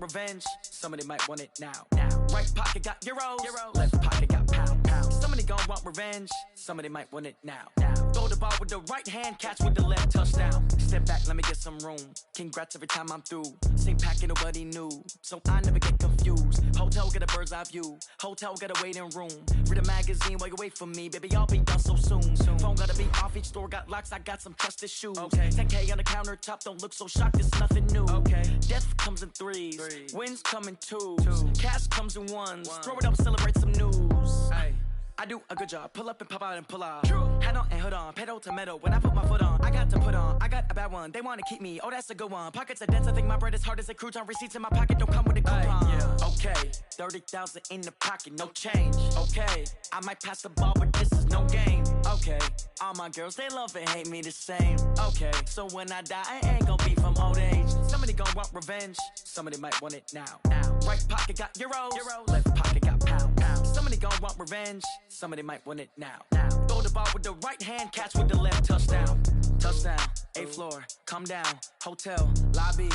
revenge, somebody might want it now. Right pocket got euros, left pocket got pound. Somebody gon' want revenge, somebody might want it now. Throw the ball with the right hand, catch with the left, touchdown. Step back, let me get some room. Congrats every time I'm through. Same packet, nobody knew, so I never get confused. Hotel get a bird's eye view, hotel get a waiting room. Read a magazine while you wait for me, baby, I'll be done so soon. Phone gotta be off, each store got locks, I got some trusted shoes. 10K on the countertop, don't look so shocked, it's nothing new. Death comes in threes, wins come in twos, cash comes in ones. Throw it up, celebrate some news. I do a good job, pull up and pop out and pull out. Head on and hood on, pedal to metal. When I put my foot on, I got to put on. I got a bad one, they wanna keep me, oh that's a good one. Pockets are dense, I think my bread is hard as a crouton. Receipts in my pocket don't come with a coupon. Okay, 30,000 in the pocket, no change. Okay, I might pass the ball, but this is no game. Okay, all my girls, they love and hate me the same. Okay, so when I die, I ain't gon' be from old age. Somebody gon' want revenge, somebody might want it now. Right pocket got euros, left pocket got pound. Somebody gon' want revenge, somebody might want it now. Throw the ball with the right hand, catch with the left, touchdown. Touchdown, 8th floor, come down, hotel, lobby.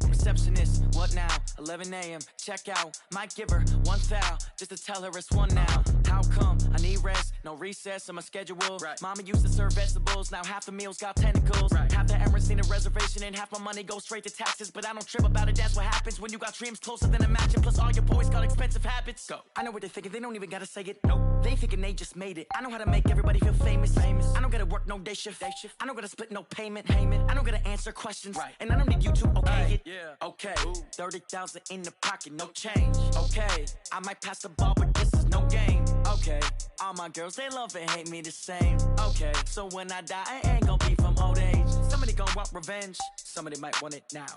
Receptionist, what now? 11 a.m., check out. Might give her one foul, just to tell her it's one now. How come? I need rest, no recess in my schedule. Mama used to serve vegetables, now half the meals got tentacles. Half the Emirates need a reservation and half my money goes straight to taxes. But I don't trip about it, that's what happens when you got dreams closer than a match. And plus all your boys got expensive habits. Go. I know what they're thinking, they don't even gotta say it. Nope. They thinking they just made it. I know how to make everybody feel famous. I don't gotta work no day shift. I don't gotta split no payment. I don't gotta answer questions. And I don't need you to okay it. Okay, 30,000 in the pocket, no change. Okay, I might pass the ball, but this is no game. Okay, all my girls, they love and hate me the same. Okay, so when I die, I ain't gon' be from old age. Somebody gon' want revenge, somebody might want it now.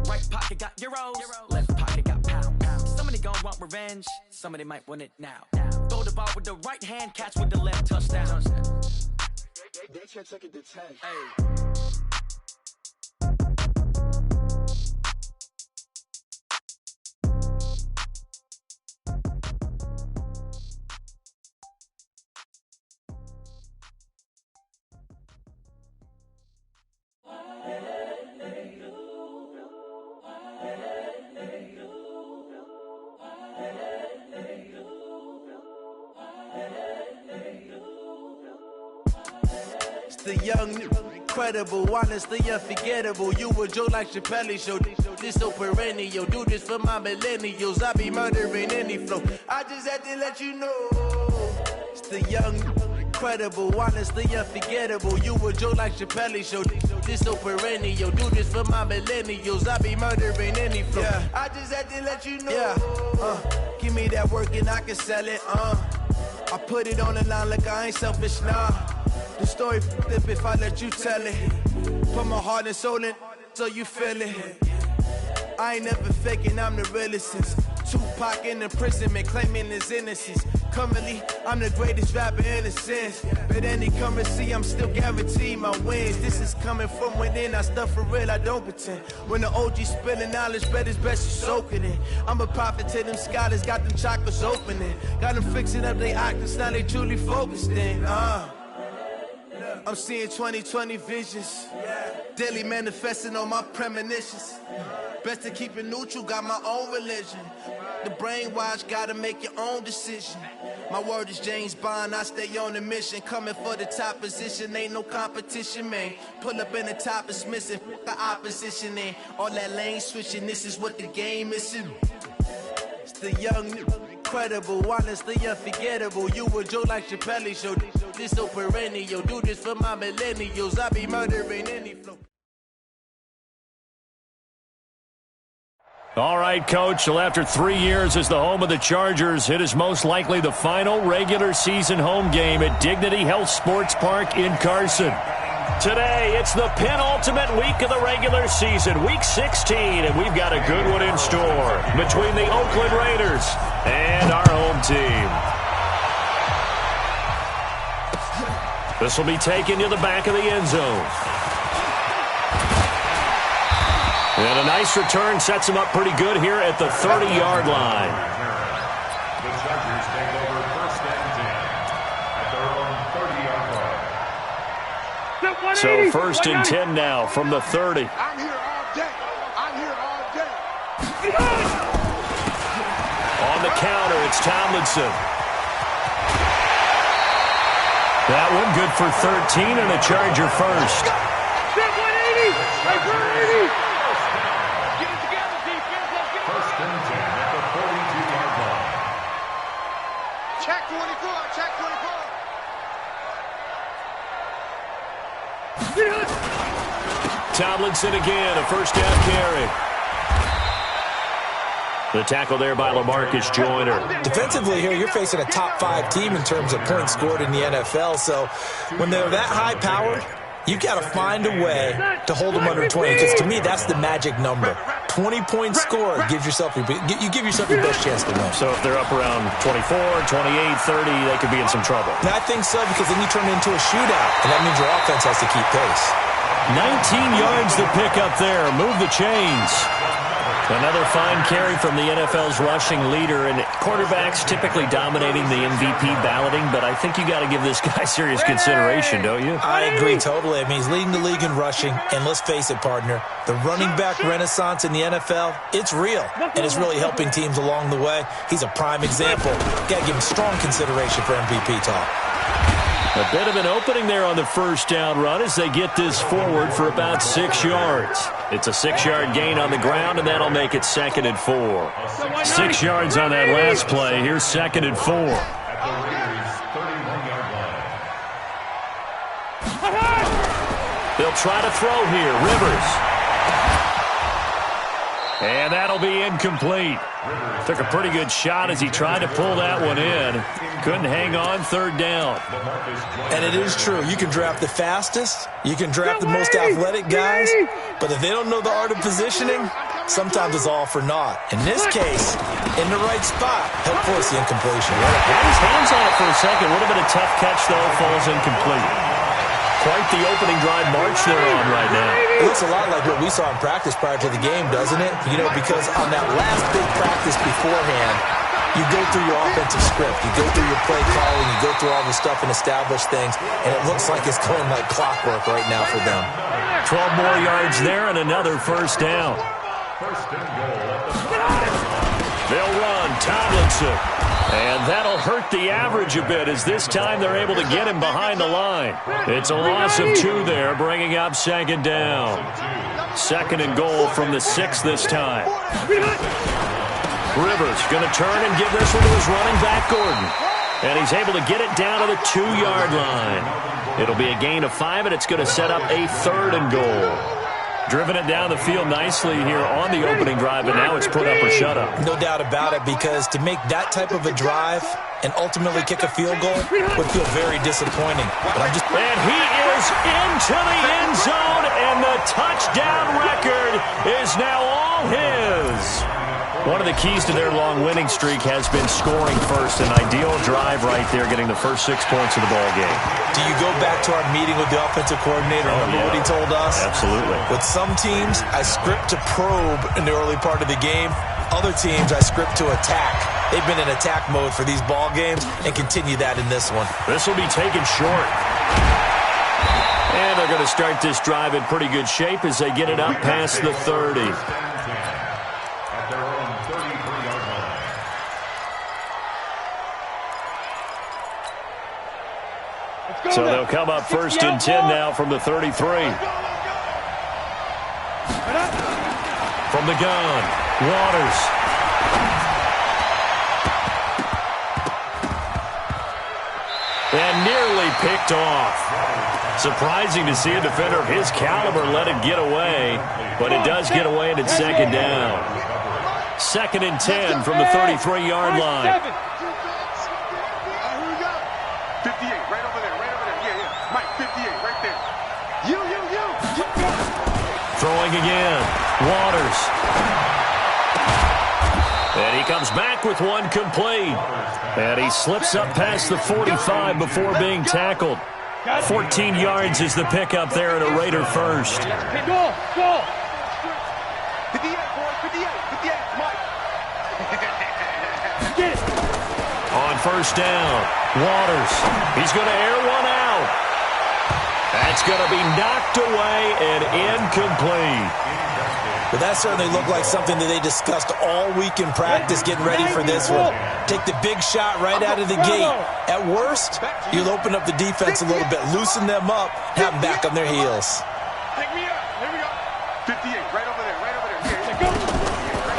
Right pocket got euros, left pocket got pound. Somebody gon' want revenge, somebody might want it now. Throw the ball with the right hand, catch with the left, touchdown. They can't take it to 10. The young, incredible, honestly unforgettable. You a joke like Chappelle show. This so perennial. Do this for my millennials. I be murdering any flow. I just had to let you know. It's the young, incredible, honestly unforgettable. You a joke like Chappelle show. This so perennial. Do this for my millennials. I be murdering any flow. I just had to let you know. Give me that work and I can sell it. I put it on the line like I ain't selfish, nah. The story flip if I let you tell it. Put my heart and soul in so you feel it. I ain't never faking, I'm the realest since Tupac in imprisonment, claiming his innocence. Currently, I'm the greatest rapper in a sense. But any currency, I'm still guaranteed my wins. This is coming from within, I stuff for real, I don't pretend. When the OG spilling knowledge, bet it's best you soak it in. I'm a prophet to them scholars, got them chakras opening. Got them fixing up their octaves, now they truly focused in. I'm seeing 2020 visions, daily manifesting on my premonitions. Best to keep it neutral, got my own religion. The brainwash, gotta make your own decision. My word is James Bond, I stay on a mission. Coming for the top position, ain't no competition, man. Pull up in the top, it's missing, the opposition in. All that lane switching, this is what the game is. It's the young, incredible, honestly unforgettable. You a joke like Chappelle show. This so perennial. Do this for my millennials. I be murdering any flow. All right, Coach. Well, after 3 years as the home of the Chargers, it is most likely the final regular season home game at Dignity Health Sports Park in Carson. Today, it's the penultimate week of the regular season, Week 16, and we've got a good one in store between the Oakland Raiders and our home team. This will be taken to the back of the end zone. And a nice return sets him up pretty good here at the 30-yard line. The Chargers take over first and 10 at their own 30-yard line. So first and 10 now from the 30. I'm here all day. I'm here all day. it's Tomlinson. That one good for 13 and a Charger first. First and 10 at the 42-yard line. Check 24, check 24. Tomlinson again, a first down carry. The tackle there by LaMarcus Joyner. Defensively here, you're facing a top 5 team in terms of points scored in the NFL. So when they're that high-powered, you got to find a way to hold them under 20. Because to me, that's the magic number. 20-point score gives yourself you give yourself your best chance to win. So if they're up around 24, 28, 30, they could be in some trouble. And I think so, because then you turn it into a shootout, and that means your offense has to keep pace. 19 yards to pick up there. Move the chains. Another fine carry from the NFL's rushing leader, and quarterbacks typically dominating the MVP balloting, but I think you got to give this guy serious consideration, don't you? I agree totally. I mean, he's leading the league in rushing, and let's face it, partner, the running back renaissance in the NFL, it's real, and it's really helping teams along the way. He's a prime example. Got to give him strong consideration for MVP talk. A bit of an opening there on the first down run as they get this forward for about 6 yards. It's a 6-yard gain on the ground, and that'll make it 2nd and 4. 6 yards on that last play. Here's 2nd and 4. At the Raiders' 31-yard line. They'll try to throw here. Rivers. And that'll be incomplete. Took a pretty good shot as he tried to pull that one in. Couldn't hang on, 3rd down. And it is true. You can draft the fastest. You can draft the most athletic guys. But if they don't know the art of positioning, sometimes it's all for naught. In this case, in the right spot, help force the incompletion. Got his hands on it for a second. Would have been a tough catch, though. Falls incomplete. Quite the opening drive march they're on right now. It looks a lot like what we saw in practice prior to the game, doesn't it? You know, because on that last big practice beforehand, you go through your offensive script, you go through your play calling, you go through all the stuff and establish things, and it looks like it's going like clockwork right now for them. 12 more yards there and another first down. First and goal at the They'll run Tomlinson. And that'll hurt the average a bit as this time they're able to get him behind the line. It's a loss of 2 there, bringing up 2nd down. 2nd and goal from the 6 this time. Rivers going to turn and give this one to his running back, Gordon. And he's able to get it down to the 2-yard line. It'll be a gain of 5, and it's going to set up a 3rd and goal. Driven it down the field nicely here on the opening drive, and now it's put up or shut up. No doubt about it, because to make that type of a drive and ultimately kick a field goal would feel very disappointing. But And he is into the end zone, and the touchdown record is now all his. One of the keys to their long winning streak has been scoring first. An ideal drive right there, getting the first 6 points of the ball game. Do you go back to our meeting with the offensive coordinator? Remember what he told us? Absolutely. With some teams, I script to probe in the early part of the game. Other teams, I script to attack. They've been in attack mode for these ball games and continue that in this one. This will be taken short. And they're going to start this drive in pretty good shape as they get it up past the 30. At their own 33-yard line. So they'll come up 1st and 10 now from the 33. From the gun, Waters. And nearly picked off. Surprising to see a defender of his caliber let it get away, but it does get away and it's 2nd down. 2nd and 10 from the 33-yard line. 58, right over there, yeah. Mike, 58, right there. You. Throwing again, Waters. And he comes back with one complete. And he slips up past the 45 before being tackled. 14 yards is the pickup there at a Raider first. Go. 58, boy, 58, Mike. On first down, Waters. He's going to air one out. That's going to be knocked away and incomplete. But that certainly looked like something that they discussed all week in practice getting ready for this one. Take the big shot right out of the gate. At worst, you'll open up the defense a little bit, loosen them up, have them back on their heels. Pick me up. Here we go. 58, right over there, right over there. Yeah, go.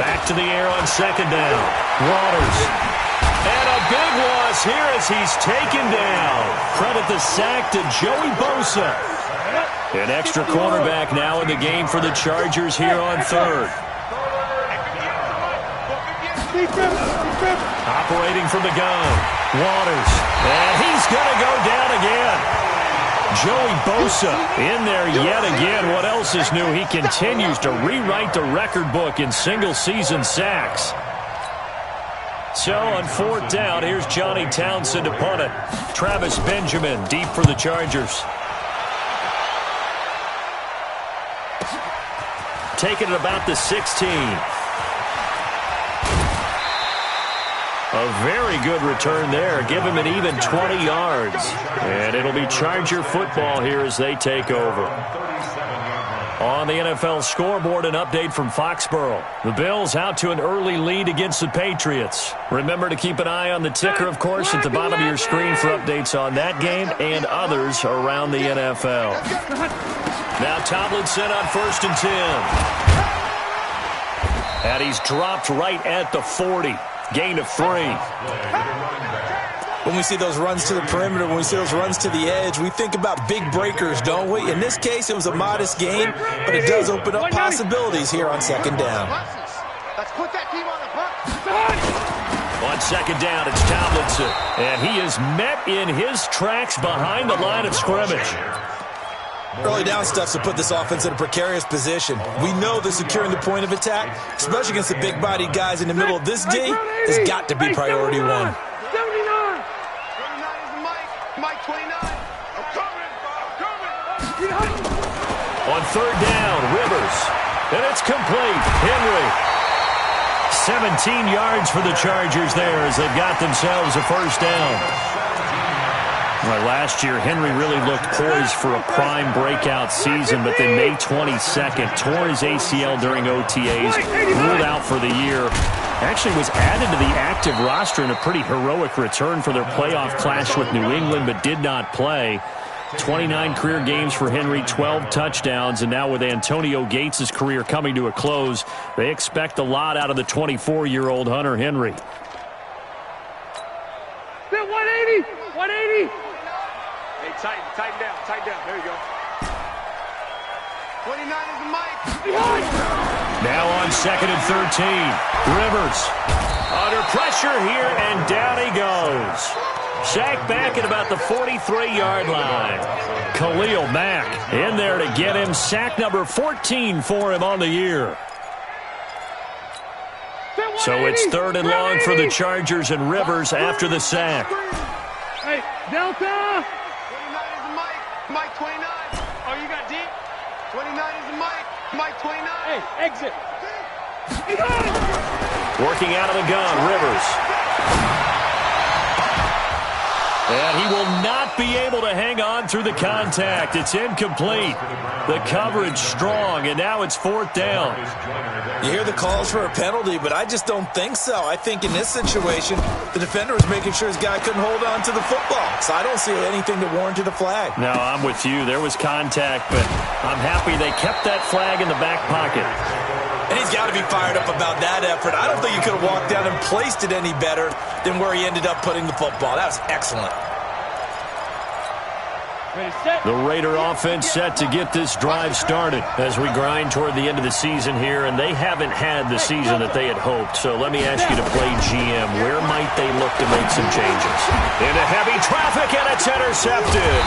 Back to the air on second down. Waters. And a big loss here as he's taken down. Credit the sack to Joey Bosa. An extra cornerback now in the game for the Chargers here on third. Operating from the gun. Waters. And he's going to go down again. Joey Bosa in there yet again. What else is new? He continues to rewrite the record book in single-season sacks. So on fourth down, here's Johnny Townsend to punt it. Travis Benjamin deep for the Chargers. Taking it about the 16. A very good return there. Give him an even 20 yards. And it'll be Charger football here as they take over. On the NFL scoreboard, an update from Foxborough. The Bills out to an early lead against the Patriots. Remember to keep an eye on the ticker, of course, at the bottom of your screen for updates on that game and others around the NFL. Now Tomlinson on 1st and 10. And he's dropped right at the 40. Gain of 3. When we see those runs to the perimeter, when we see those runs to the edge, we think about big breakers, don't we? In this case, it was a modest gain, but it does open up possibilities here on second down. Let's put that team on the bus. On second down, it's Tomlinson. And he is met in his tracks behind the line of scrimmage. Early down stuff to put this offense in a precarious position. We know that securing the point of attack, especially against the big-bodied guys in the middle of this D, has got to be priority one. 79 is Mike 29. I'm coming. On third down, Rivers. And it's complete. Henry. 17 yards for the Chargers there as they've got themselves a first down. Well, last year, Henry really looked poised for a prime breakout season, but then May 22nd, tore his ACL during OTAs, ruled out for the year. Actually was added to the active roster in a pretty heroic return for their playoff clash with New England, but did not play. 29 career games for Henry, 12 touchdowns, and now with Antonio Gates' career coming to a close, they expect a lot out of the 24-year-old Hunter Henry. 180! 180! Hey, tighten down. There you go. 29 is the Mike. Now on 2nd and 13. Rivers under pressure here, and down he goes. Sacked back at about the 43-yard line. Khalil Mack in there to get him. Sack number 14 for him on the year. So it's 3rd and long for the Chargers, and Rivers after the sack. Hey, Delta! 29 is the Mike. Mike 29. Oh, you got deep? 29 is the Mike. Mike 29. Hey, exit. Working out of the gun, Rivers. And he will not be able to hang on through the contact. It's incomplete. The coverage strong, and now it's 4th down. You hear the calls for a penalty, but I just don't think so. I think in this situation, the defender was making sure his guy couldn't hold on to the football. So I don't see anything to warrant a flag. No, I'm with you. There was contact, but I'm happy they kept that flag in the back pocket. And he's got to be fired up about that effort. I don't think he could have walked down and placed it any better than where he ended up putting the football. That was excellent. The Raider offense set to get this drive started as we grind toward the end of the season here, and they haven't had the season that they had hoped. So let me ask you to play GM. Where might they look to make some changes? Into heavy traffic, and it's intercepted.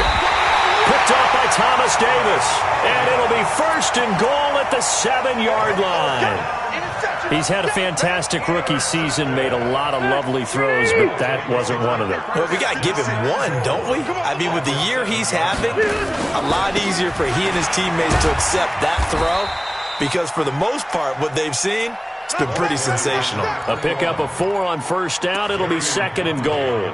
Picked off by Thomas Davis. And it'll be 1st and goal at the 7-yard line. He's had a fantastic rookie season, made a lot of lovely throws, but that wasn't one of them. Well, we got to give him one, don't we? I mean, with the year he's having, a lot easier for he and his teammates to accept that throw because for the most part, what they've seen, it's been pretty sensational. A pickup of 4 on 1st down. It'll be 2nd and goal.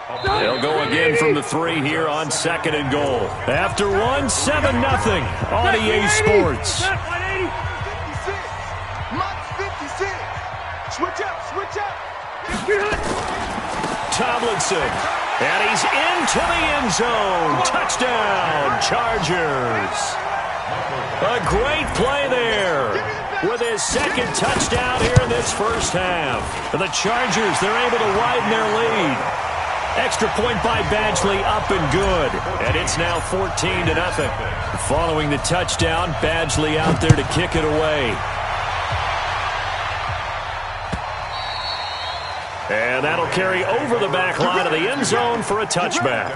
They'll go again from the 3 here on 2nd and goal. After 1, 7-0 on EA Sports. 56. Mike's 56. Switch up. Tomlinson. And he's into the end zone. Touchdown, Chargers. A great play there with his 2nd touchdown here in this first half. The Chargers, they're able to widen their lead. Extra point by Badgley, up and good. And it's now 14-0. Following the touchdown, Badgley out there to kick it away. And that'll carry over the back line of the end zone for a touchback.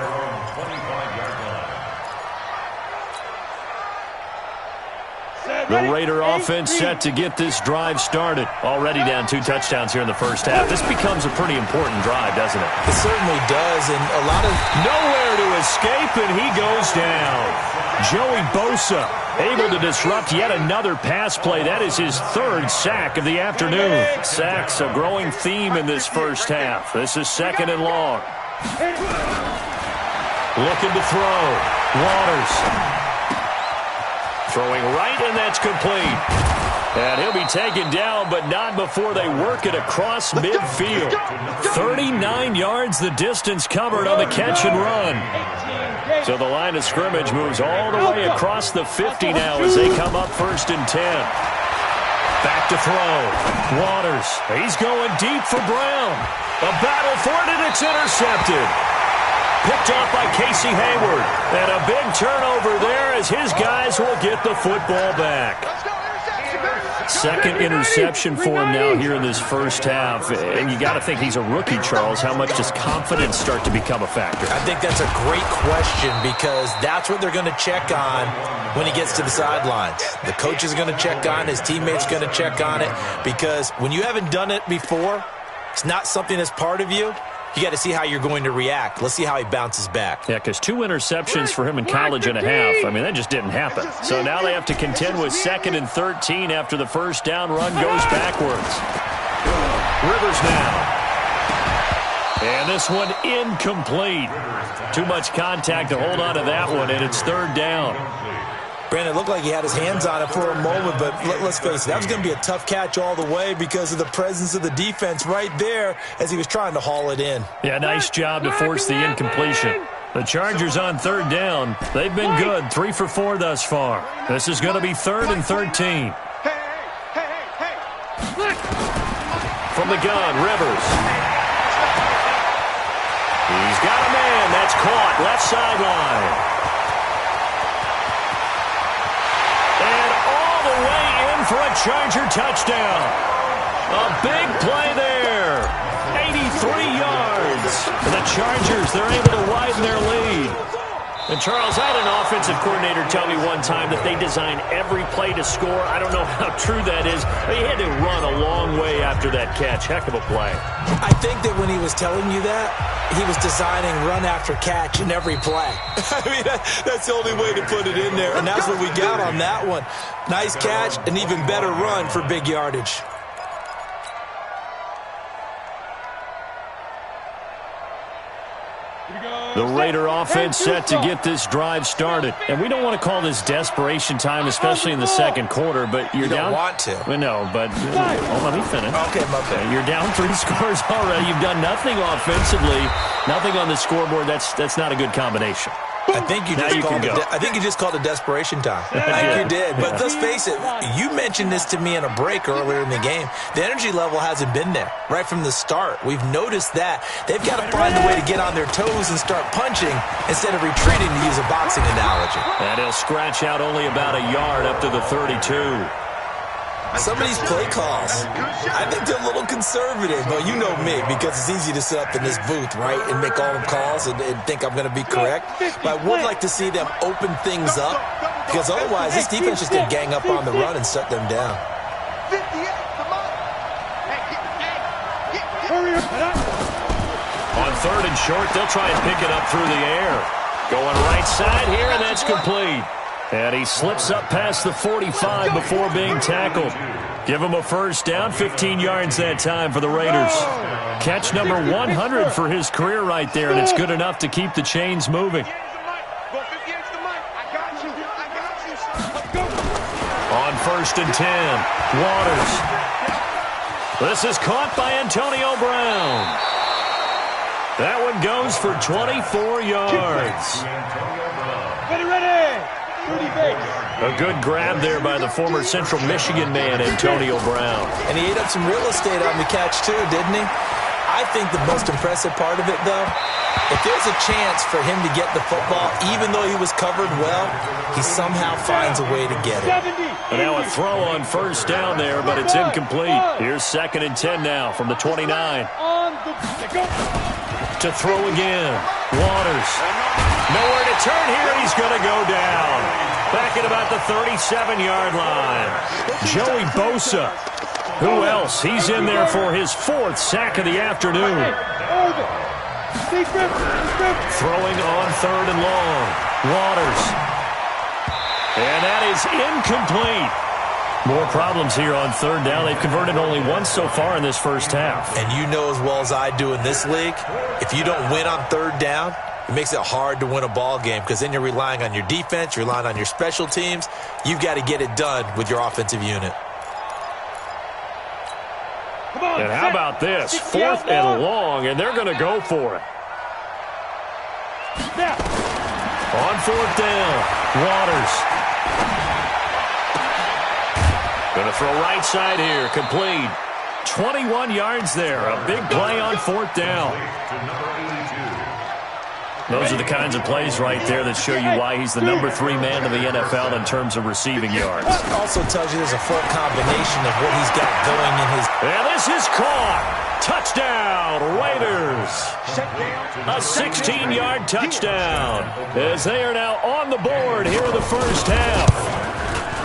The Raider offense set to get this drive started. Already down 2 touchdowns here in the first half. This becomes a pretty important drive, doesn't it? It certainly does, and a lot of... Nowhere to escape, and he goes down. Joey Bosa able to disrupt yet another pass play. That is his 3rd sack of the afternoon. Sacks, a growing theme in this first half. This is 2nd and long. Looking to throw. Waters. Throwing right, and that's complete. And he'll be taken down, but not before they work it across midfield. 39 yards the distance covered on the catch and run. So the line of scrimmage moves all the way across the 50 now as they come up 1st and 10. Back to throw. Waters. He's going deep for Brown. A battle for it, and it's intercepted. Picked off by Casey Hayward. And a big turnover there as his guys will get the football back. 2nd interception for him now here in this first half. And you got to think he's a rookie, Charles. How much does confidence start to become a factor? I think that's a great question because that's what they're going to check on when he gets to the sidelines. The coach is going to check on, his teammates going to check on it, because when you haven't done it before, it's not something that's part of you. You got to see how you're going to react. Let's see how he bounces back. Yeah, because 2 interceptions for him in college and a half. I mean, that just didn't happen. So now they have to contend with 2nd and 13 after the first down run goes backwards. Rivers now. And this one incomplete. Too much contact to hold on to that one, and it's 3rd down. Brandon, it looked like he had his hands on it for a moment, but let's face it, that was going to be a tough catch all the way because of the presence of the defense right there as he was trying to haul it in. Yeah, nice job to force the incompletion. The Chargers on 3rd down. They've been good, 3 for 4 thus far. This is going to be 3rd and 13. From the gun, Rivers. He's got a man. That's caught. Left sideline. For a Charger touchdown. A big play there. 83 yards. The Chargers, they're able to widen their lead. And, Charles, I had an offensive coordinator tell me one time that they design every play to score. I don't know how true that is. But he had to run a long way after that catch. Heck of a play. I think that when he was telling you that, he was designing run after catch in every play. I mean, that's the only way to put it in there. And that's what we got on that one. Nice catch, an even better run for big yardage. The Raider offense set to get this drive started. And we don't want to call this desperation time, especially in the 2nd quarter, but you're down. You don't want to. No, but let me finish. Okay, okay. You're down 3 scores already. You've done nothing offensively, nothing on the scoreboard. That's not a good combination. I think you just called it desperation time. I think you did. But let's face it, you mentioned this to me in a break earlier in the game. The energy level hasn't been there right from the start. We've noticed that. They've got to find a way to get on their toes and start punching instead of retreating, to use a boxing analogy. And he'll scratch out only about a yard up to the 32. Some of these play calls, I think they're a little conservative, but you know me, because it's easy to sit up in this booth, right, and make all the calls and think I'm going to be correct. But I would like to see them open things up, because otherwise this defense is going to gang up on the run and shut them down. On 3rd and short, they'll try and pick it up through the air. Going right side here, and that's complete. And he slips up past the 45 before being tackled. Give him a first down, 15 yards that time for the Raiders. Catch number 100 for his career right there, and it's good enough to keep the chains moving. On 1st and 10, Waters. This is caught by Antonio Brown. That one goes for 24 yards. Ready. A good grab there by the former Central Michigan man, Antonio Brown. And he ate up some real estate on the catch, too, didn't he? I think the most impressive part of it, though, if there's a chance for him to get the football, even though he was covered well, he somehow finds a way to get it. And now a throw on first down there, but it's incomplete. Here's 2nd and 10 now from the 29. To throw again. Waters. Nowhere to turn here. He's going to go down. Back at about the 37-yard line. Joey Bosa. Who else? He's in there for his 4th sack of the afternoon. Throwing on 3rd and long. Waters. And that is incomplete. More problems here on 3rd down. They've converted only once so far in this first half. And you know as well as I do in this league, if you don't win on 3rd down, it makes it hard to win a ball game because then you're relying on your defense, you're relying on your special teams. You've got to get it done with your offensive unit. And how about this? 4th and long, and they're going to go for it. On 4th down, Waters. Going to throw right side here, complete. 21 yards there, a big play on 4th down. Those are the kinds of plays right there that show you why he's the number 3 man in the NFL in terms of receiving yards. It also tells you there's a full combination of what he's got going in his... And this is caught. Touchdown, Raiders. A 16-yard touchdown as they are now on the board here in the first half.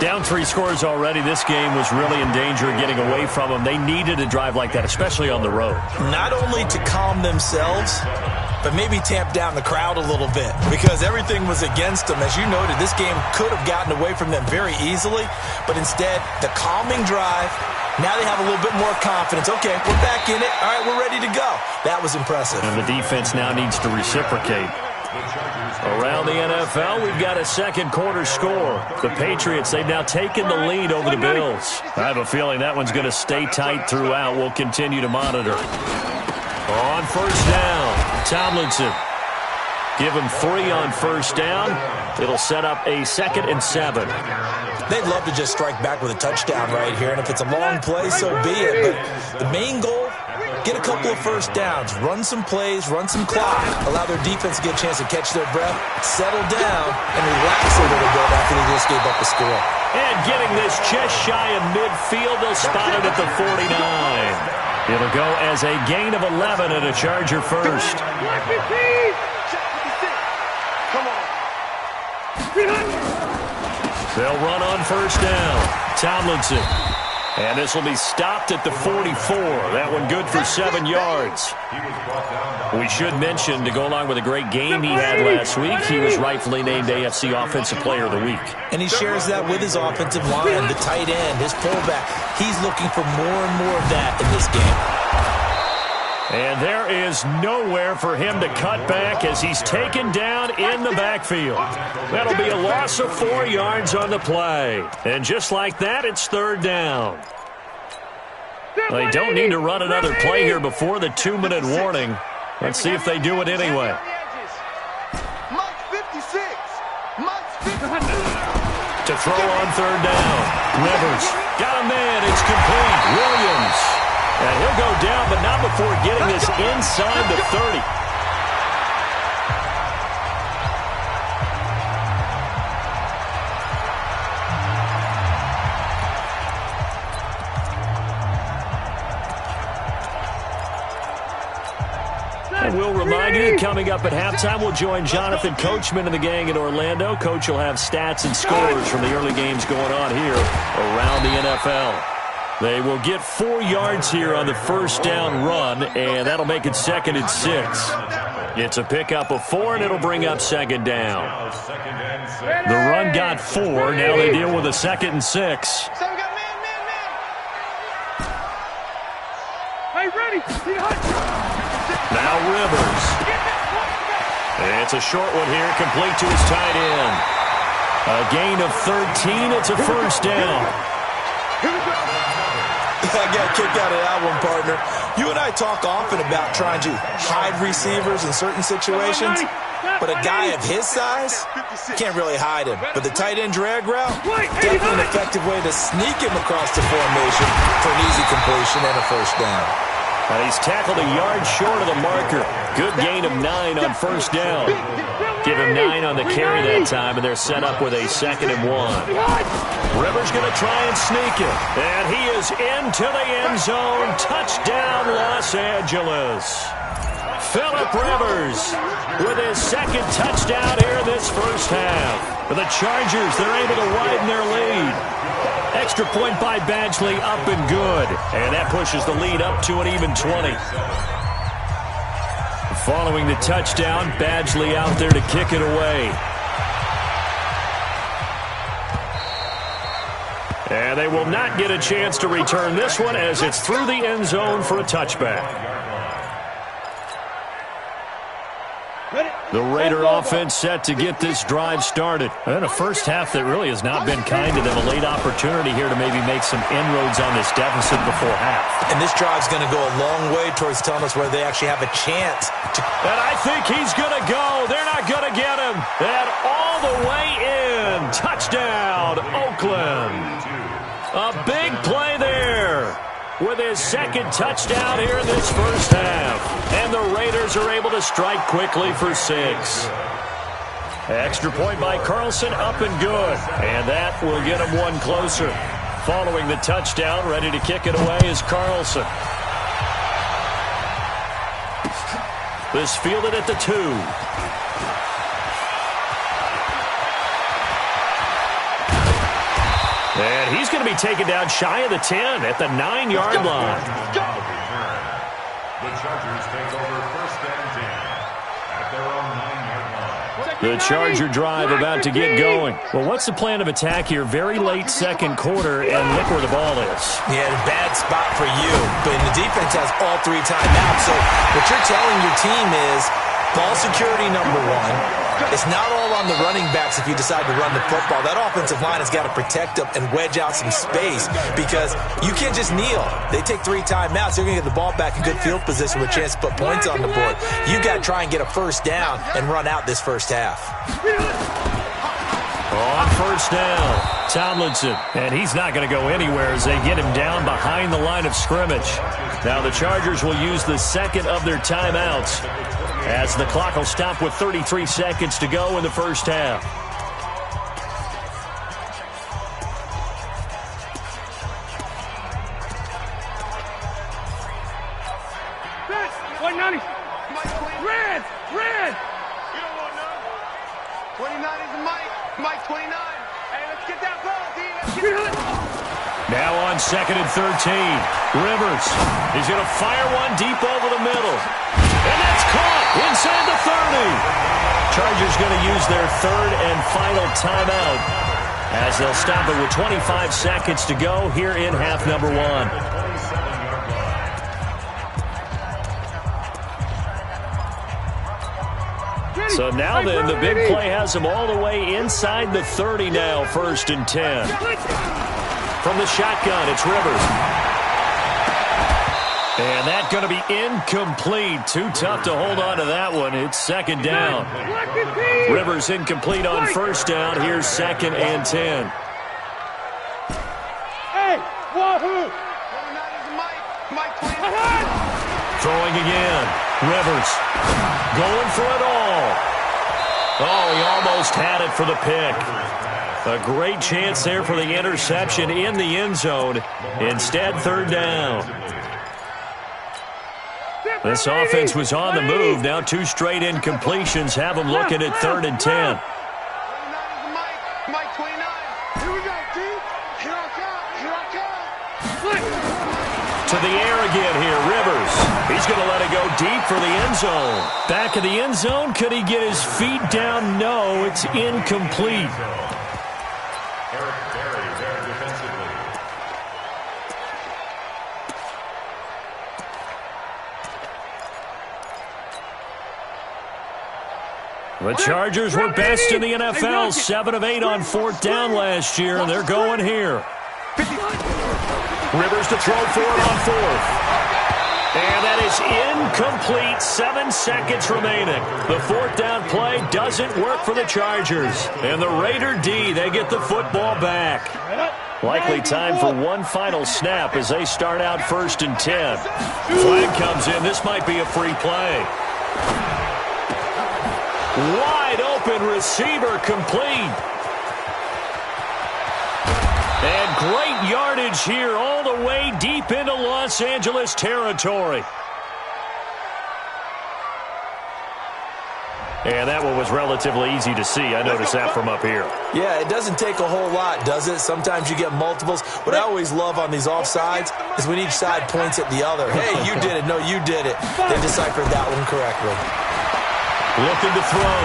Down 3 scores already. This game was really in danger of getting away from them. They needed a drive like that, especially on the road. Not only to calm themselves, but maybe tamp down the crowd a little bit because everything was against them. As you noted, this game could have gotten away from them very easily, but instead, the calming drive, now they have a little bit more confidence. Okay, we're back in it. All right, we're ready to go. That was impressive. And the defense now needs to reciprocate. Around the NFL, we've got a second quarter score. The Patriots, they've now taken the lead over the Bills. I have a feeling that one's going to stay tight throughout. We'll continue to monitor. On first down, Tomlinson. Give him 3 on first down. It'll set up a 2nd and 7. They'd love to just strike back with a touchdown right here, and if it's a long play, so be it. But the main goal, get a couple of first downs, run some plays, run some clock, allow their defense to get a chance to catch their breath, settle down, and relax a little bit after they just gave up a score. And getting this just shy of midfield, they'll spot it at the 49. It'll go as a gain of 11 and a Charger first. Come on. They'll run on first down. Tomlinson. And this will be stopped at the 44. That one good for 7 yards. We should mention, to go along with a great game he had last week, he was rightfully named AFC Offensive Player of the Week. And he shares that with his offensive line, the tight end, his fullback. He's looking for more and more of that in this game. And there is nowhere for him to cut back as he's taken down in the backfield. That'll be a loss of 4 yards on the play. And just like that, it's 3rd down. They don't need to run another play here before the 2-minute warning. Let's see if they do it anyway. To throw on 3rd down. Rivers got a man. It's complete. Williams. And he'll go down, but not before getting this inside the 30. And we'll remind you, coming up at halftime, we'll join Jonathan Coachman and the gang in Orlando. Coach will have stats and scores from the early games going on here around the NFL. They will get 4 yards here on the first down run, and that'll make it 2nd and 6. It's a pickup of 4, and it'll bring up second down. The run got 4. Now they deal with a 2nd and 6. Hey, ready. Now Rivers. It's a short one here, complete to his tight end. A gain of 13. It's a first down. I got a kick out of that one, partner. You and I talk often about trying to hide receivers in certain situations, but a guy of his size, can't really hide him. But the tight end drag route, definitely an effective way to sneak him across the formation for an easy completion and a first down. And he's tackled a yard short of the marker. Good gain of 9 on first down. Give him 9 on the carry that time, and they're set up with a 2nd and 1. Rivers going to try and sneak it. And he is into the end zone. Touchdown, Los Angeles. Phillip Rivers with his 2nd touchdown here in this first half. For the Chargers, they're able to widen their lead. Extra point by Badgley, up and good. And that pushes the lead up to an even 20. Following the touchdown, Badgley out there to kick it away. And they will not get a chance to return this one as it's through the end zone for a touchback. The Raider offense set to get this drive started. And a first half that really has not been kind to them. A late opportunity here to maybe make some inroads on this deficit before half. And this drive's going to go a long way towards telling us whether they actually have a chance. And I think he's going to go. They're not going to get him. And all the way in. Touchdown, Oakland. A big play there with his 2nd touchdown here in this first half. And the Raiders are able to strike quickly for 6. Extra point by Carlson, up and good. And that will get him one closer. Following the touchdown, ready to kick it away is Carlson. This fielded at the 2. And he's going to be taken down shy of the 10 at the 9-yard line. The Chargers take over 1st and 10 at their own 9-yard line. The Charger drive about to get going. Well, what's the plan of attack here? Very late 2nd quarter, and look where the ball is. Yeah, a bad spot for you. But the defense has all 3 timeouts. So what you're telling your team is ball security number 1. It's not all on the running backs if you decide to run the football. That offensive line has got to protect them and wedge out some space because you can't just kneel. They take 3 timeouts. They're going to get the ball back in good field position with a chance to put points on the board. You got to try and get a first down and run out this first half. On first down, Tomlinson. And he's not going to go anywhere as they get him down behind the line of scrimmage. Now the Chargers will use the 2nd of their timeouts as the clock will stop with 33 seconds to go in the first half. Red! You don't want none. 29 is Mike 29. Hey, let's get that ball, D. Let's get it. Now on 2nd and 13. Rivers is going to fire one deep over the middle. And that's caught inside the 30. Chargers going to use their 3rd and final timeout as they'll stop it with 25 seconds to go here in half number 1. So now then, the big play has them all the way inside the 30 now, 1st and 10. From the shotgun, it's Rivers. And that's going to be incomplete. Too tough to hold on to that one. It's 2nd down. Rivers incomplete on 1st down. Here's 2nd and 10. Hey, wahoo! 29 is Mike 29. Throwing again. Rivers going for it all. Oh, he almost had it for the pick. A great chance there for the interception in the end zone. Instead, 3rd down. This offense was on the move. Now 2 straight incompletions have them looking at 3rd and 10. Mike 29. Here we go, D. Here I come. to the air again here. Rivers. He's going to let it go deep for the end zone. Back in the end zone. Could he get his feet down? No, it's incomplete. The Chargers were best in the NFL, 7 of 8 on 4th down last year, and they're going here. Rivers to throw for it on 4th. And that is incomplete. 7 seconds remaining. The 4th down play doesn't work for the Chargers. And the Raider D, they get the football back. Likely time for one final snap as they start out 1st and 10. Flag comes in. This might be a free play. Wide open receiver complete. And great yardage here all the way deep into Los Angeles territory. And that one was relatively easy to see. I noticed that from up here. Yeah, it doesn't take a whole lot, does it? Sometimes you get multiples. What I always love on these offsides is when each side points at the other. Hey, you did it. No, you did it. They deciphered that one correctly. Looking to throw.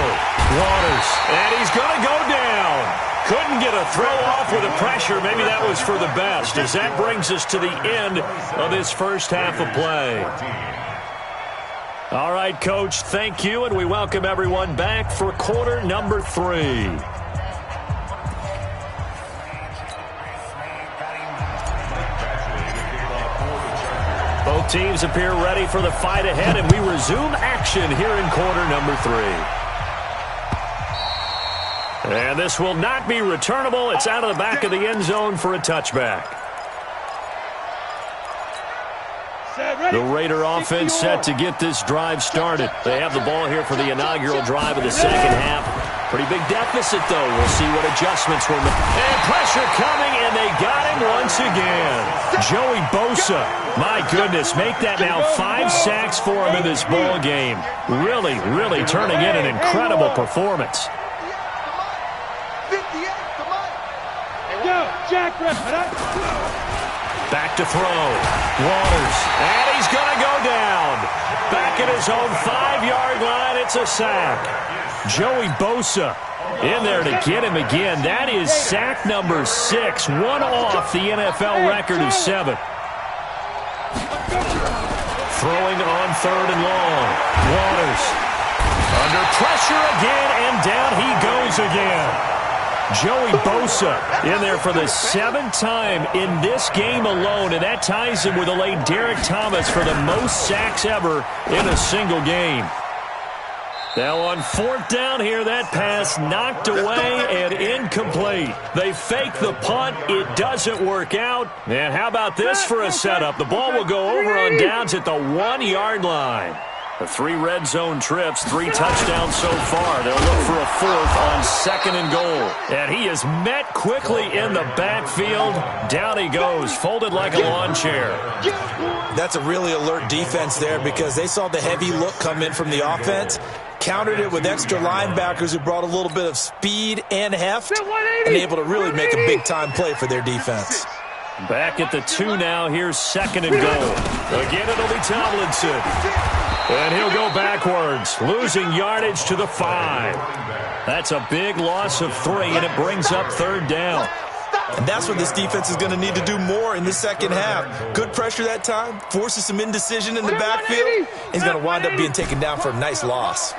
Waters. And he's going to go down. Couldn't get a throw off with the pressure. Maybe that was for the best, as that brings us to the end of this first half of play. All right, Coach, thank you, and we welcome everyone back for quarter number 3. Both teams appear ready for the fight ahead, and we resume action here in quarter number 3. And this will not be returnable. It's out of the back of the end zone for a touchback. The Raider offense set to get this drive started. They have the ball here for the inaugural drive of the second half. Pretty big deficit, though. We'll see what adjustments were made. And pressure coming, and they got him once again. Joey Bosa, my goodness, make that now 5 sacks for him in this ball game. Really, really turning in an incredible performance. Back to throw. Waters. And he's going to go down. Back at his own 5-yard line. It's a sack. Joey Bosa in there to get him again. That is sack number 6. One off the NFL record of 7. Throwing on 3rd and long. Waters. Under pressure again, and down he goes again. Joey Bosa in there for the 7th time in this game alone, and that ties him with the late Derek Thomas for the most sacks ever in a single game. Now on 4th down here, that pass knocked away and incomplete. They fake the punt. It doesn't work out. And how about this for a setup? The ball will go over on downs at the 1-yard line. The 3 red zone trips, 3 touchdowns so far. They'll look for a 4th on 2nd and goal. And he is met quickly in the backfield. Down he goes, folded like a lawn chair. That's a really alert defense there because they saw the heavy look come in from the offense, countered it with extra linebackers who brought a little bit of speed and heft, and able to really make a big-time play for their defense. Back at the 2 now. Here's 2nd and goal. Again, it'll be Tomlinson. And he'll go backwards, losing yardage to the 5. That's a big loss of 3, and it brings up 3rd down. And that's what this defense is going to need to do more in the second half. Good pressure that time, forces some indecision in the backfield. He's going to wind up being taken down for a nice loss.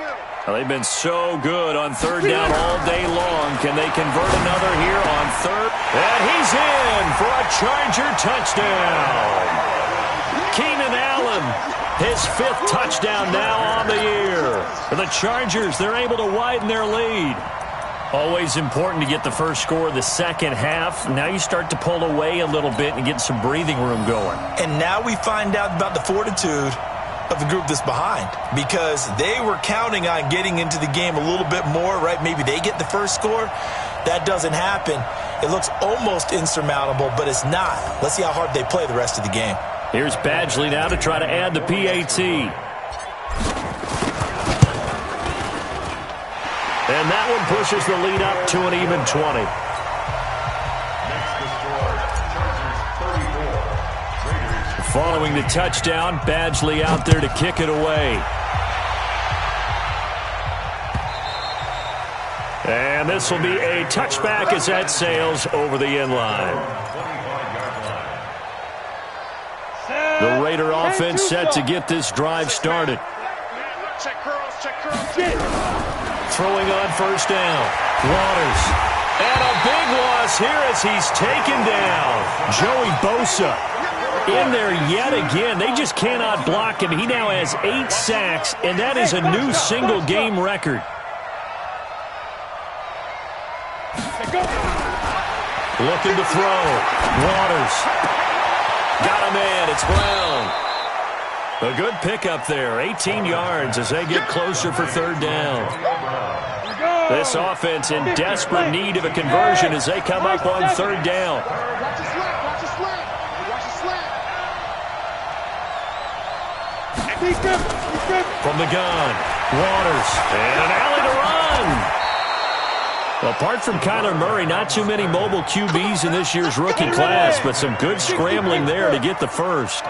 Well, they've been so good on 3rd down all day long. Can they convert another here on 3rd? And he's in for a Charger touchdown. Keenan Allen. His 5th touchdown now on the year. For the Chargers, they're able to widen their lead. Always important to get the first score of the second half. Now you start to pull away a little bit and get some breathing room going. And now we find out about the fortitude of the group that's behind, because they were counting on getting into the game a little bit more, right? Maybe they get the first score. That doesn't happen. It looks almost insurmountable, but it's not. Let's see how hard they play the rest of the game. Here's Badgley now to try to add the PAT. And that one pushes the lead up to an even 20. Following the touchdown, Badgley out there to kick it away. And this will be a touchback as that sails over the end line. The Raider offense set to get this drive started. Throwing on first down. Waters. And a big loss here as he's taken down. Joey Bosa in there yet again. They just cannot block him. He now has 8 sacks, and that is a new single-game record. Looking to throw. Waters. Got him in. It's Brown. A good pickup there. 18 yards as they get closer for third down. This offense in desperate need of a conversion as they come up on third down. From the gun, Waters, and an alley to run. Apart from Kyler Murray, not too many mobile QBs in this year's rookie class, but some good scrambling there to get the first.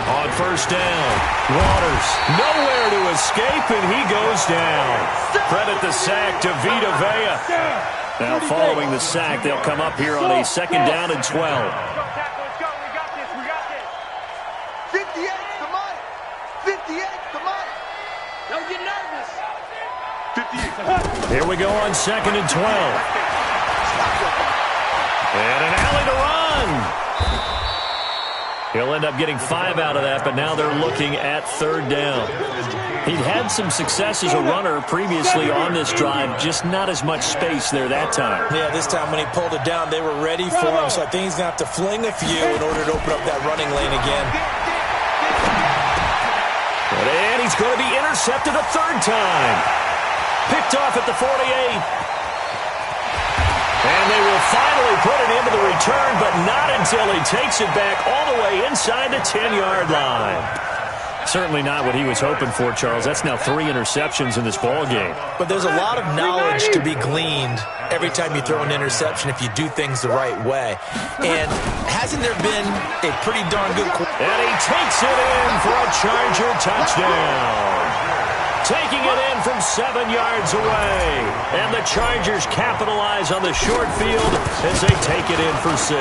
On first down, Waters, nowhere to escape, and he goes down. Credit the sack to Vita Vea. Now following the sack, they'll come up here on a second down and 12. Here we go on second and 12. And an alley to run. He'll end up getting 5 out of that, but now they're looking at third down. He'd had some success as a runner previously on this drive, just not as much space there that time. Yeah, this time when he pulled it down, they were ready for him, so I think he's going to have to fling a few in order to open up that running lane again. And he's going to be intercepted a third time. Picked off at the 48. And they will finally put it into the return, but not until he takes it back all the way inside the 10-yard line. Certainly not what he was hoping for, Charles. That's now 3 interceptions in this ball game. But there's a lot of knowledge to be gleaned every time you throw an interception if you do things the right way. And hasn't there been a pretty darn good... And he takes it in for a Charger touchdown. Taking it in from 7 yards away. And the Chargers capitalize on the short field as they take it in for 6.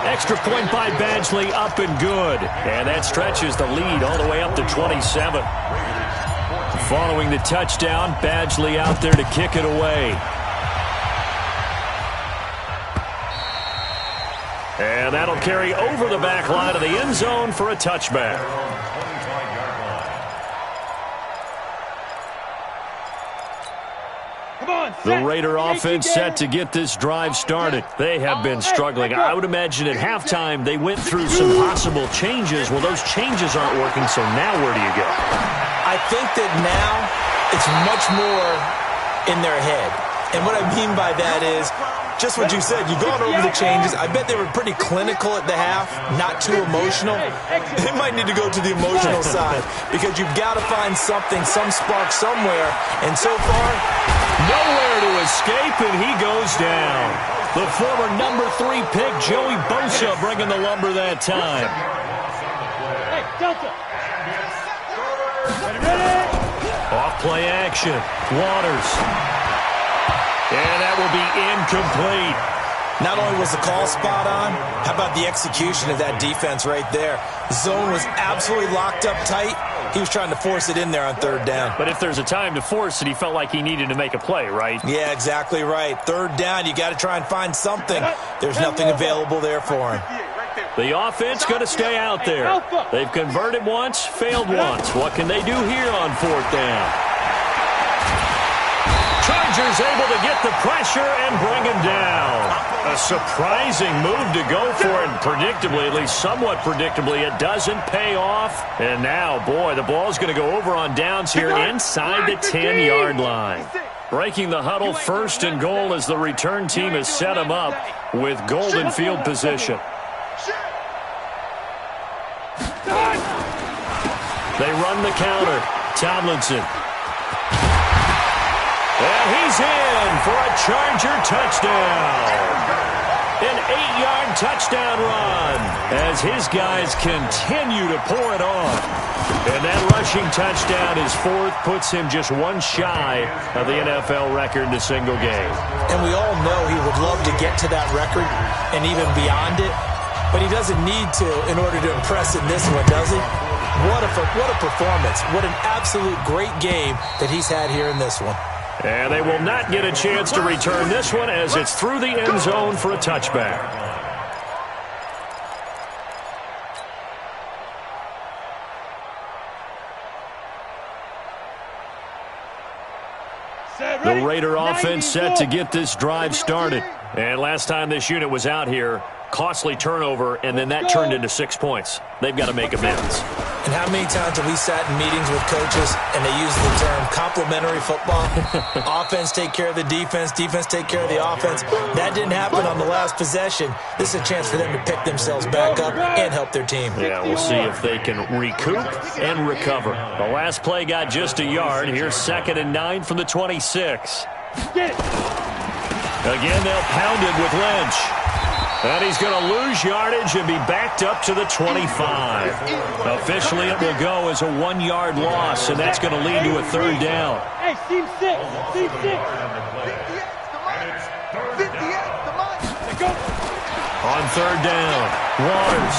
Extra point by Badgley, up and good. And that stretches the lead all the way up to 27. Following the touchdown, Badgley out there to kick it away. And that'll carry over the back line of the end zone for a touchback. The Raider offense set to get this drive started. They have been struggling. I would imagine at halftime they went through some possible changes. Well, those changes aren't working, so now where do you go? I think that now it's much more in their head. And what I mean by that is just what you said. You've gone over the changes. I bet they were pretty clinical at the half, not too emotional. They might need to go to the emotional side because you've got to find something, some spark somewhere. And so far, nowhere to escape, and he goes down. The former number 3 pick, Joey Bosa, bringing the lumber that time. Hey, Delta. Off play action. Waters. And that will be incomplete. Not only was the call spot on, how about the execution of that defense right there? Zone was absolutely locked up tight. He was trying to force it in there on third down. But if there's a time to force it, he felt like he needed to make a play, right? Yeah, exactly right. Third down, you got to try and find something. There's nothing available there for him. The offense going to stay out there. They've converted once, failed once. What can they do here on fourth down? Chargers able to get the pressure and bring him down. A surprising move to go for it, and predictably, at least somewhat predictably, it doesn't pay off. And now, boy, the ball's going to go over on downs here inside the 10-yard line. Breaking the huddle, first and goal as the return team has set him up with golden field position. They run the counter. Tomlinson. And he's in for a Charger touchdown. An 8-yard touchdown run as his guys continue to pour it on. And that rushing touchdown is fourth, puts him just one shy of the NFL record in a single game. And we all know he would love to get to that record and even beyond it, but he doesn't need to in order to impress in this one, does he? What a performance. What an absolute great game that he's had here in this one. And they will not get a chance to return this one as it's through the end zone for a touchback. The Raider offense set to get this drive started. And last time this unit was out here, costly turnover, and then that turned into 6 points. They've got to make amends. And how many times have we sat in meetings with coaches and they use the term complementary football? Offense take care of the defense, defense take care of the offense. That didn't happen on the last possession. This is a chance for them to pick themselves back up and help their team. Yeah, we'll see if they can recoup and recover. The last play got just a yard. Here's 2nd and 9 from the 26. Again, they'll pound it with Lynch. And he's going to lose yardage and be backed up to the 25. Officially, it will go as a 1-yard loss, and that's going to lead to a 3rd down. Hey, team 6. Team 6. On 3rd down, Waters.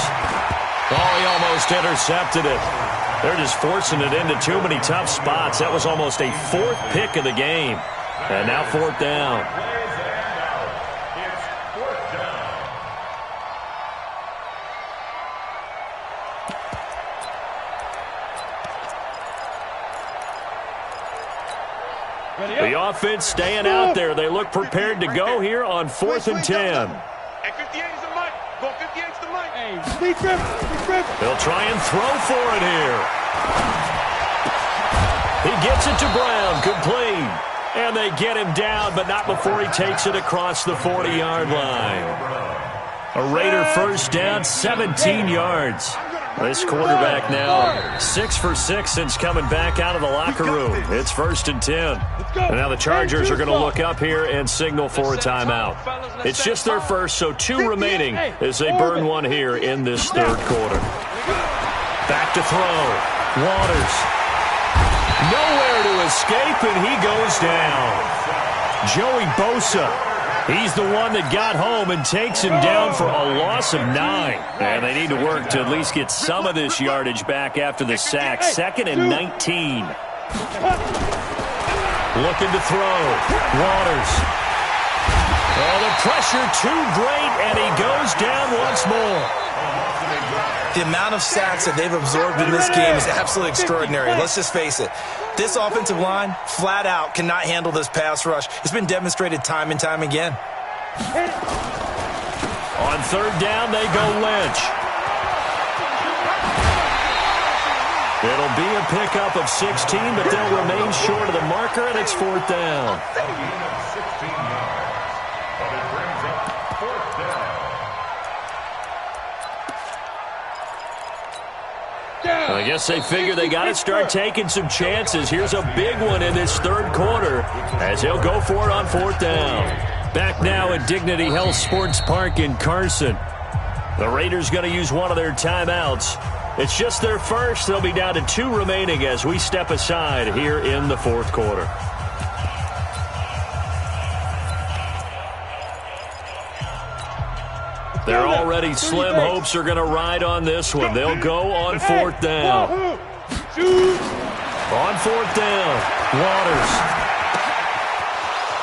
Oh, he almost intercepted it. They're just forcing it into too many tough spots. That was almost a 4th pick of the game. And now 4th down. The offense staying out there. They look prepared to go here on 4th and 10. Hey, 58 is the mic. Go 58 is the mic. Hey, They'll try and throw for it here. He gets it to Brown, complete. And they get him down, but not before he takes it across the 40-yard line. A Raider 1st down, 17 yards. This quarterback now 6 for 6 since coming back out of the locker room. It's 1st and 10. And now the Chargers are going to look up here and signal for a timeout. It's just their first, so 2 remaining as they burn one here in this 3rd quarter. Back to throw. Waters. Nowhere to escape, and he goes down. Joey Bosa. He's the one that got home and takes him down for a loss of 9. And they need to work to at least get some of this yardage back after the sack. 2nd and 19. Looking to throw. Waters. Oh, the pressure too great, and he goes down once more. The amount of sacks that they've absorbed in this game is absolutely extraordinary. Let's just face it. This offensive line, flat out, cannot handle this pass rush. It's been demonstrated time and time again. On 3rd down, they go Lynch. It'll be a pickup of 16, but they'll remain short of the marker, and it's 4th down. I guess they figure they got to start taking some chances. Here's a big one in this 3rd quarter as he'll go for it on 4th down. Back now at Dignity Health Sports Park in Carson. The Raiders going to use one of their timeouts. It's just their first. They'll be down to 2 remaining as we step aside here in the 4th quarter. They're already slim hopes are going to ride on this one. They'll go on 4th down. On 4th down, Waters.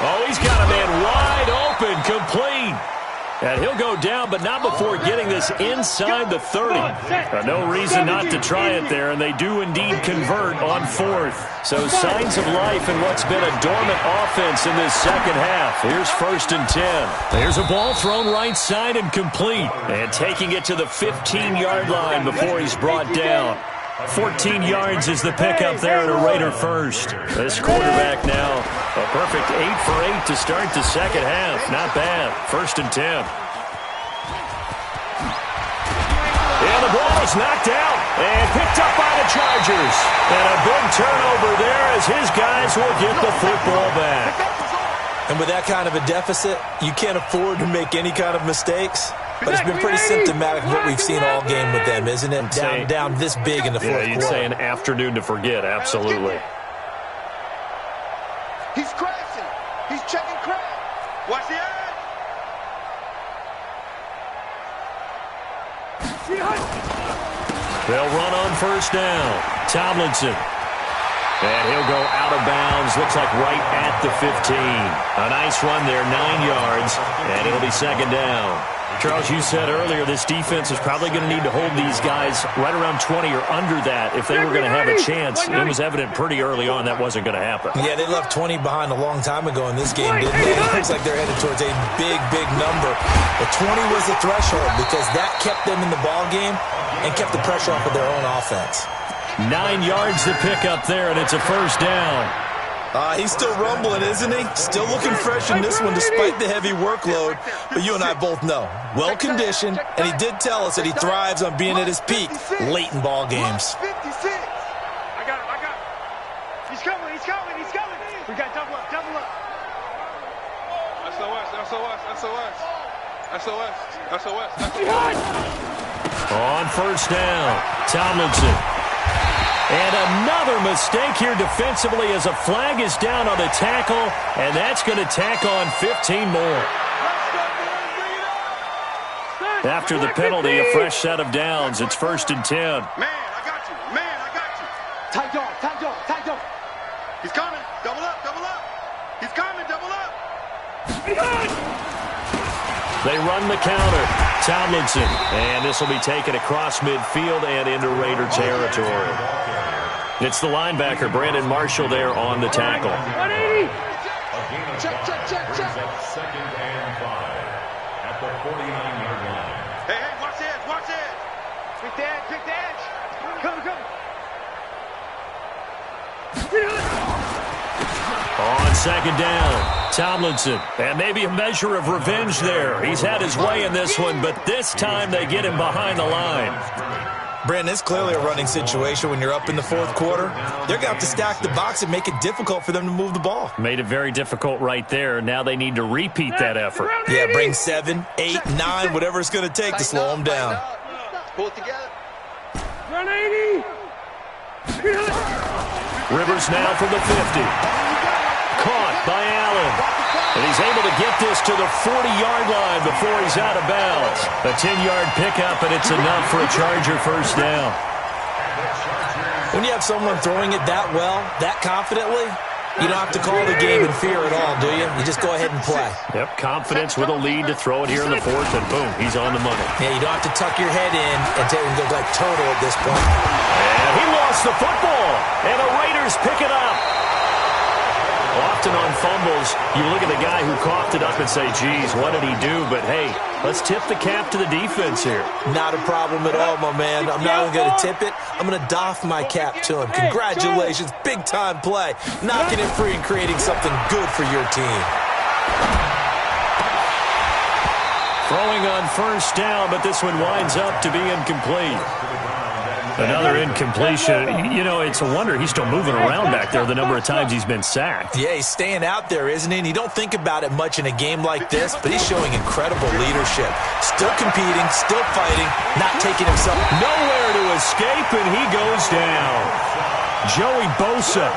Oh, he's got a man wide open, complete. And he'll go down, but not before getting this inside the 30. No reason not to try it there, and they do indeed convert on 4th. So signs of life in what's been a dormant offense in this 2nd half. Here's 1st and 10. There's a ball thrown right side and complete. And taking it to the 15-yard line before he's brought down. 14 yards is the pickup there at a Raider 1st. This quarterback now a perfect 8 for 8 to start the 2nd half. Not bad. 1st and 10. And the ball is knocked out and picked up by the Chargers. And a big turnover there as his guys will get the football back. And with that kind of a deficit, you can't afford to make any kind of mistakes. But it's been pretty symptomatic of what we've seen all game with them, isn't it? Down this big in the fourth quarter. Yeah, you'd say an afternoon to forget, absolutely. He's crashing. He's checking crash. Watch the edge. They'll run on first down. Tomlinson. And he'll go out of bounds, looks like right at the 15. A nice run there, 9 yards, and it'll be second down. Charles, you said earlier this defense is probably going to need to hold these guys right around 20 or under that if they were going to have a chance. It was evident pretty early on that wasn't going to happen. Yeah, they left 20 behind a long time ago in this game, didn't they? It looks like they're headed towards a big, big number. But 20 was the threshold because that kept them in the ball game and kept the pressure off of their own offense. 9 yards to pick up there, and it's a first down. He's still rumbling, isn't he? Still looking fresh in this one despite the heavy workload. But you and I both know, well-conditioned, and he did tell us that he thrives on being at his peak late in ball games. 56. I got him. He's coming. We got double up. SOS. On first down, Tomlinson. And another mistake here defensively as a flag is down on the tackle, and that's going to tack on 15 more. After the penalty, a fresh set of downs. It's 1st and 10. Man, I got you. Tight dog. He's coming. Double up. He's coming. Double up. They run the counter. Tomlinson. And this will be taken across midfield and into Raider territory. It's the linebacker, Brandon Marshall, there on the tackle. 180. Check. Second and 5 at the 49-yard line. Hey, watch it. Pick the edge. Come. On second down, Tomlinson. And maybe a measure of revenge there. He's had his way in this one, but this time they get him behind the line. Brandon, it's clearly a running situation when you're up in the fourth quarter. They're going to have to stack the box and make it difficult for them to move the ball. Made it very difficult right there. Now they need to repeat that effort. Yeah, bring 7, 8, 9, whatever it's going to take to slow them down. Pull it together. 180. Rivers now from the 50. Caught by Allen. And he's able to get this to the 40-yard line before he's out of bounds. A 10-yard pickup, and it's enough for a Charger first down. When you have someone throwing it that well, that confidently, you don't have to call the game in fear at all, do you? You just go ahead and play. Yep, confidence with a lead to throw it here in the fourth, and boom, he's on the money. Yeah, you don't have to tuck your head in and go like turtle at this point. And he lost the football, and the Raiders pick it up. Often on fumbles, you look at the guy who coughed it up and say, geez, what did he do? But, hey, let's tip the cap to the defense here. Not a problem at all, my man. I'm not even going to tip it. I'm going to doff my cap to him. Congratulations. Big-time play. Knocking it free and creating something good for your team. Throwing on first down, but this one winds up to be incomplete. Another incompletion. You know, it's a wonder he's still moving around back there the number of times he's been sacked. Yeah, he's staying out there, isn't he? And you don't think about it much in a game like this, but he's showing incredible leadership. Still competing, still fighting, not taking himself. Nowhere to escape, and he goes down. Joey Bosa.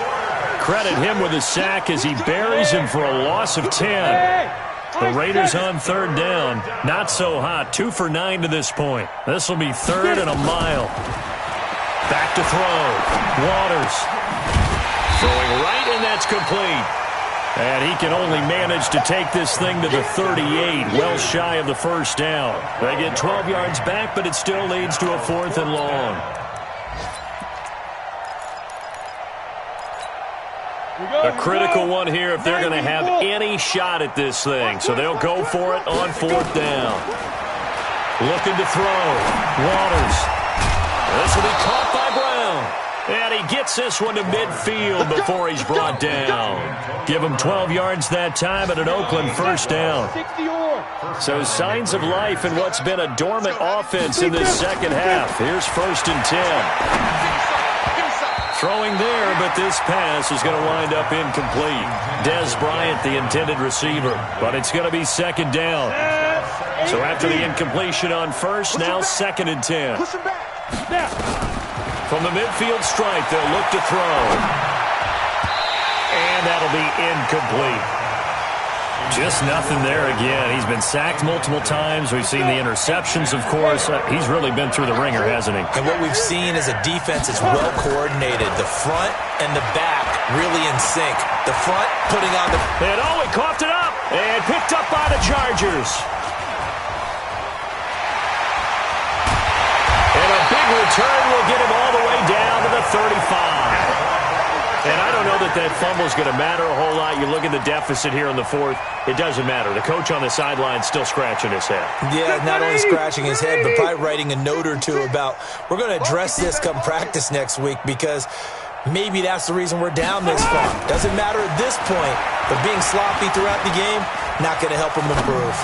Credit him with a sack as he buries him for a loss of 10. The Raiders on third down. Not so hot. 2 for 9 to this point. This will be 3rd and a mile. Back to throw. Waters. Throwing right, and that's complete. And he can only manage to take this thing to the 38, well shy of the first down. They get 12 yards back, but it still leads to a 4th and long. A critical one here if they're going to have any shot at this thing. So they'll go for it on 4th down. Looking to throw. Waters. This will be caught by Brown. And he gets this one to midfield before he's brought down. Give him 12 yards that time at an Oakland first down. So signs of life in what's been a dormant offense in this second half. Here's 1st and 10. Throwing there, but this pass is going to wind up incomplete. Des Bryant, the intended receiver, but it's going to be second down. So after the incompletion on first, now 2nd and 10. From the midfield stripe, they'll look to throw. And that'll be incomplete. Just nothing there again. He's been sacked multiple times. We've seen the interceptions, of course. He's really been through the ringer, hasn't he? And what we've seen is a defense that's well coordinated. The front and the back really in sync. The front putting on the... And he coughed it up and picked up by the Chargers. And a big return will get him all the way down to the 35. And I don't know that fumble is going to matter a whole lot. You look at the deficit here in the 4th, it doesn't matter. The coach on the sideline still scratching his head. Yeah, not only scratching his head, but probably writing a note or two about, we're going to address this come practice next week because maybe that's the reason we're down this far. Doesn't matter at this point, but being sloppy throughout the game, not going to help him improve.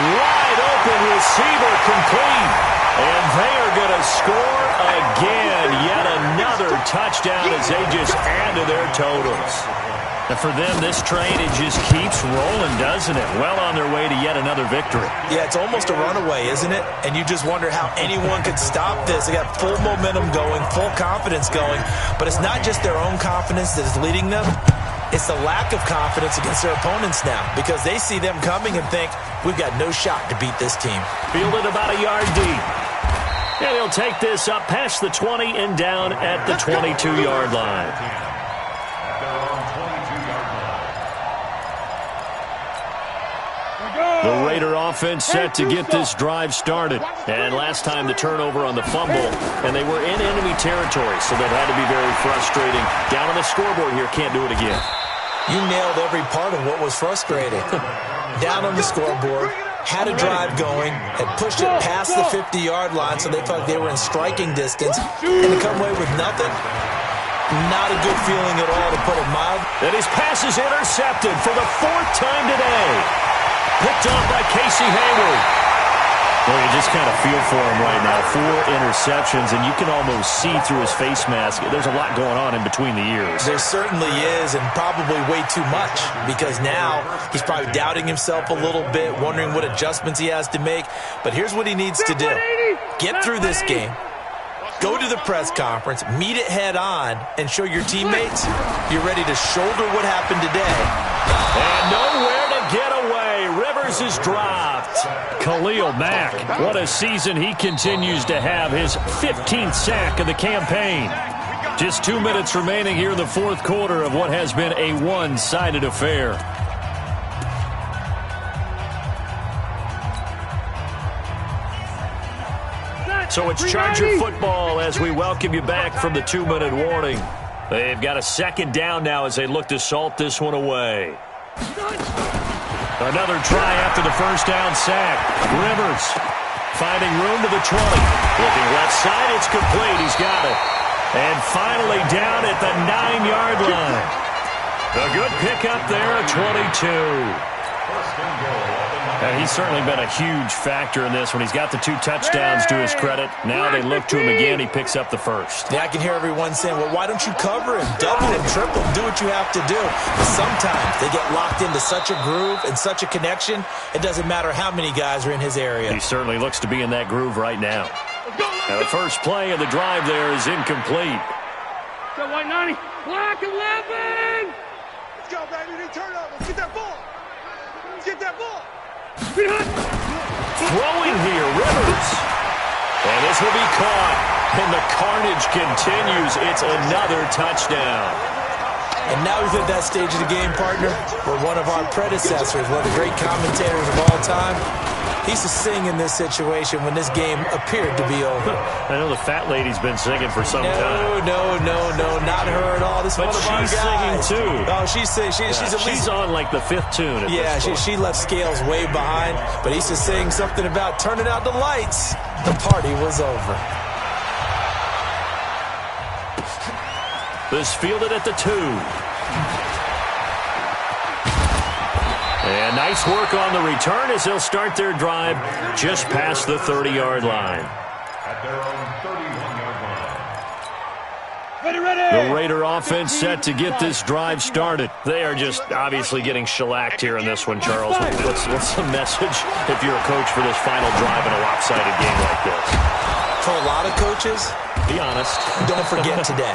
Wide open receiver complete. And they are going to score again. Yet another touchdown as they just add to their totals. And for them, this train, it just keeps rolling, doesn't it? Well on their way to yet another victory. Yeah, it's almost a runaway, isn't it? And you just wonder how anyone could stop this. They got full momentum going, full confidence going. But it's not just their own confidence that is leading them. It's the lack of confidence against their opponents now because they see them coming and think, we've got no shot to beat this team. Fielded about a yard deep. And he'll take this up past the 20 and down at the 22-yard line. The Raider offense set to get this drive started. And last time the turnover on the fumble, and they were in enemy territory, so that had to be very frustrating. Down on the scoreboard here, can't do it again. You nailed every part of what was frustrating. Down on the scoreboard, had a drive going, had pushed it past the 50-yard line so they felt they were in striking distance, and to come away with nothing, not a good feeling at all, to put it mild. And his pass is intercepted for the 4th time today. Picked off by Casey Hayward. Well, you just kind of feel for him right now. 4 interceptions, and you can almost see through his face mask. There's a lot going on in between the ears. There certainly is, and probably way too much, because now he's probably doubting himself a little bit, wondering what adjustments he has to make. But here's what he needs to do. Get through this game. Go to the press conference, meet it head on, and show your teammates you're ready to shoulder what happened today. And nowhere to get away. Rivers is dropped. Khalil Mack, what a season he continues to have. His 15th sack of the campaign. Just 2 minutes remaining here in the 4th quarter of what has been a one-sided affair. So it's Charger football as we welcome you back from the 2-minute warning. They've got a 2nd down now as they look to salt this one away. Another try after the 1st down sack. Rivers finding room to the 20. Looking left side, it's complete. He's got it. And finally down at the 9-yard line. A good pickup there at 22. And he's certainly been a huge factor in this one. He's got the 2 touchdowns to his credit. Now they look to him again. He picks up the 1st. Yeah, I can hear everyone saying, well, why don't you cover him? Double him, triple him, do what you have to do. But sometimes they get locked into such a groove and such a connection, it doesn't matter how many guys are in his area. He certainly looks to be in that groove right now. Now the first play of the drive there is incomplete. Go, White 90. Black 11. Let's go, baby. They turn over. Let's get that ball. Let's get that ball. Throwing here, Rivers. And this will be caught. And the carnage continues. It's another touchdown. And now he's at that stage of the game, partner, where one of our predecessors, one of the great commentators of all time, he used to sing in this situation when this game appeared to be over. I know the fat lady's been singing for some time. No, not her at all. This is one of our guys. But she's singing too. Oh, she's at least... She's on like the 5th tune at this point. she left Scales way behind, but he used to sing something about turning out the lights. The party was over. This fielded at the 2. And nice work on the return as they'll start their drive just past the 30-yard line. At their own 31-yard line. The Raider offense set to get this drive started. They are just obviously getting shellacked here in this one, Charles. What's the message if you're a coach for this final drive in a lopsided game like this? For a lot of coaches, be honest. Don't forget today.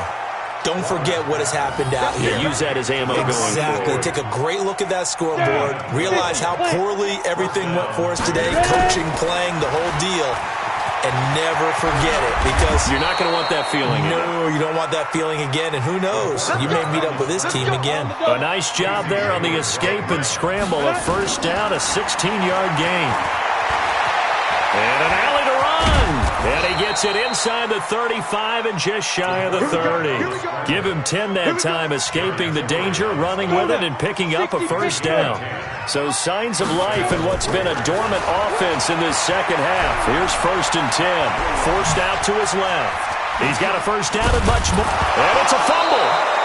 Don't forget what has happened out here. Use that as ammo going forward. Exactly. Take a great look at that scoreboard. Realize how poorly everything went for us today. Coaching, playing, the whole deal. And never forget it, because you're not going to want that feeling. No, you don't want that feeling again. And who knows? You may meet up with this team again. A nice job there on the escape and scramble. A first down, a 16-yard gain. And an alley to run. And he gets it inside the 35 and just shy of the 30. Give him 10 that time, escaping the danger, running with it, and picking up a first down. So signs of life in what's been a dormant offense in this second half. Here's 1st and 10. Forced out to his left. He's got a first down and much more. And it's a fumble.